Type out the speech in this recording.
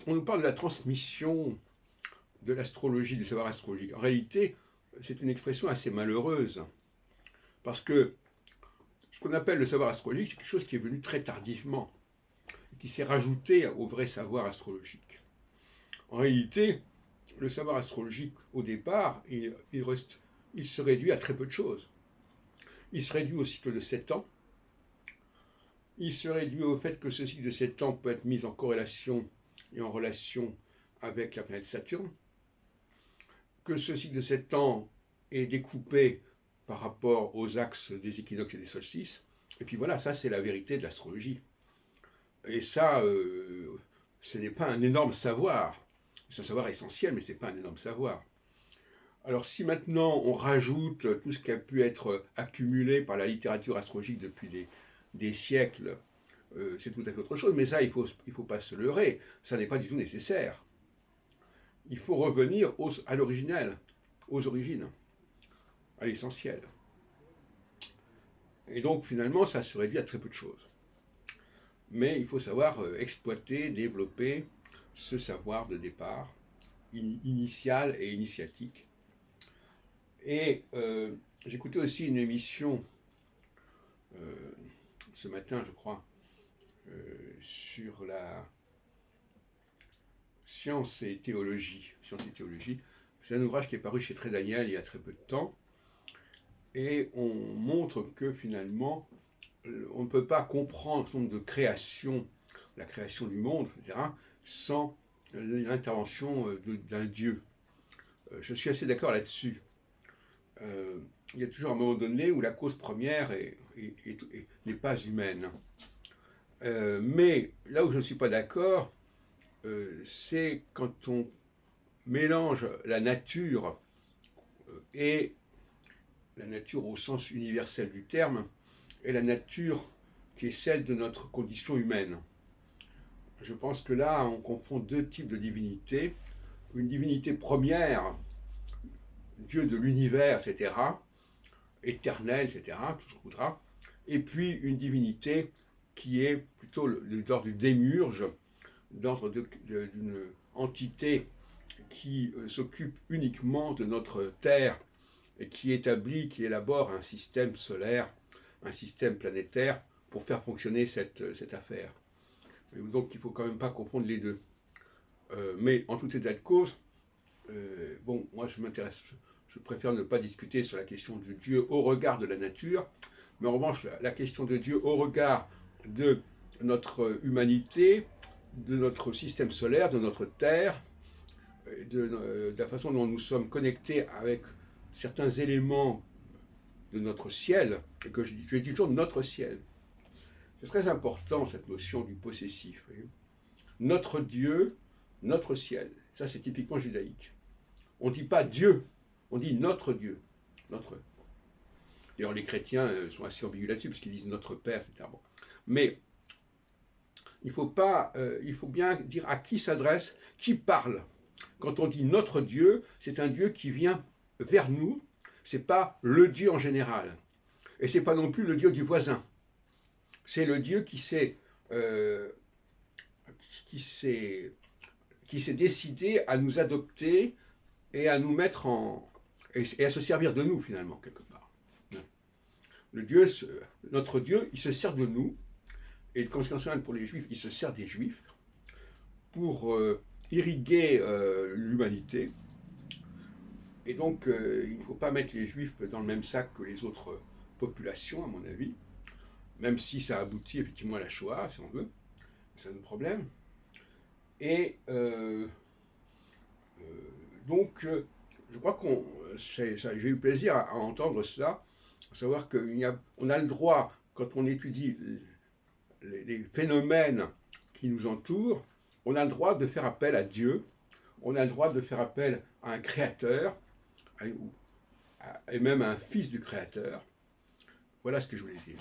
on nous parle de la transmission de l'astrologie, du savoir astrologique. En réalité, c'est une expression assez malheureuse, parce que ce qu'on appelle le savoir astrologique, c'est quelque chose qui est venu très tardivement, qui s'est rajouté au vrai savoir astrologique. En réalité, le savoir astrologique, au départ, il se réduit à très peu de choses. Il se réduit au cycle de 7 ans. Il se réduit au fait que ce cycle de 7 ans peut être mis en corrélation et en relation avec la planète Saturne, que ce cycle de 7 ans est découpé par rapport aux axes des équinoxes et des solstices. Et puis voilà, ça c'est la vérité de l'astrologie. Et ça, ce n'est pas un énorme savoir. C'est un savoir essentiel, mais ce n'est pas un énorme savoir. Alors si maintenant on rajoute tout ce qui a pu être accumulé par la littérature astrologique depuis des siècles, c'est tout à fait autre chose, mais ça, il ne faut pas se leurrer, ça n'est pas du tout nécessaire. Il faut revenir à l'originel, aux origines, à l'essentiel. Et donc finalement, ça se réduit à très peu de choses. Mais il faut savoir exploiter, développer ce savoir de départ, initial et initiatique. Et j'écoutais aussi une émission ce matin, je crois, sur la science et théologie. C'est un ouvrage qui est paru chez Très Daniel il y a très peu de temps. Et on montre que finalement, on ne peut pas comprendre ce nombre de créations, la création du monde, etc., sans l'intervention d'un Dieu. Je suis assez d'accord là-dessus. Il y a toujours un moment donné où la cause première n'est pas humaine. Mais là où je ne suis pas d'accord, c'est quand on mélange la nature et la nature au sens universel du terme, et la nature qui est celle de notre condition humaine. Je pense que là, on confond deux types de divinités. Une divinité première, Dieu de l'univers, etc., éternel, etc., tout ce qu'on voudra, et puis une divinité qui est plutôt l'ordre du démiurge, l'ordre d'une entité qui s'occupe uniquement de notre Terre et qui élabore un système solaire, un système planétaire pour faire fonctionner cette affaire. Donc il ne faut quand même pas confondre les deux. Mais en tout état de cause, bon, moi je préfère ne pas discuter sur la question de Dieu au regard de la nature, mais en revanche, la question de Dieu au regard de notre humanité, de notre système solaire, de notre Terre, de la façon dont nous sommes connectés avec certains éléments de notre ciel, et que je dis toujours notre ciel. C'est très important cette notion du possessif. Notre Dieu, notre ciel. Ça, c'est typiquement judaïque. On ne dit pas Dieu, on dit notre Dieu. Notre. D'ailleurs, les chrétiens sont assez ambigus là-dessus, parce qu'ils disent notre Père, etc. Bon. Mais il faut bien dire à qui s'adresse, qui parle. Quand on dit notre Dieu, c'est un Dieu qui vient vers nous, c'est pas le Dieu en général. Et c'est pas non plus le Dieu du voisin. C'est le Dieu qui s'est décidé à nous adopter et à nous mettre et à se servir de nous finalement quelque part. Notre Dieu, il se sert de nous, et quand c'est concerne pour les Juifs, il se sert des Juifs pour irriguer l'humanité. Et donc, il ne faut pas mettre les Juifs dans le même sac que les autres populations, à mon avis, même si ça aboutit effectivement à la Shoah, si on veut. C'est un autre problème. Et donc, je crois j'ai eu plaisir à entendre cela, à savoir qu'on a le droit, quand on étudie les phénomènes qui nous entourent, on a le droit de faire appel à Dieu, on a le droit de faire appel à un créateur, et même à un fils du créateur. Voilà ce que je voulais dire.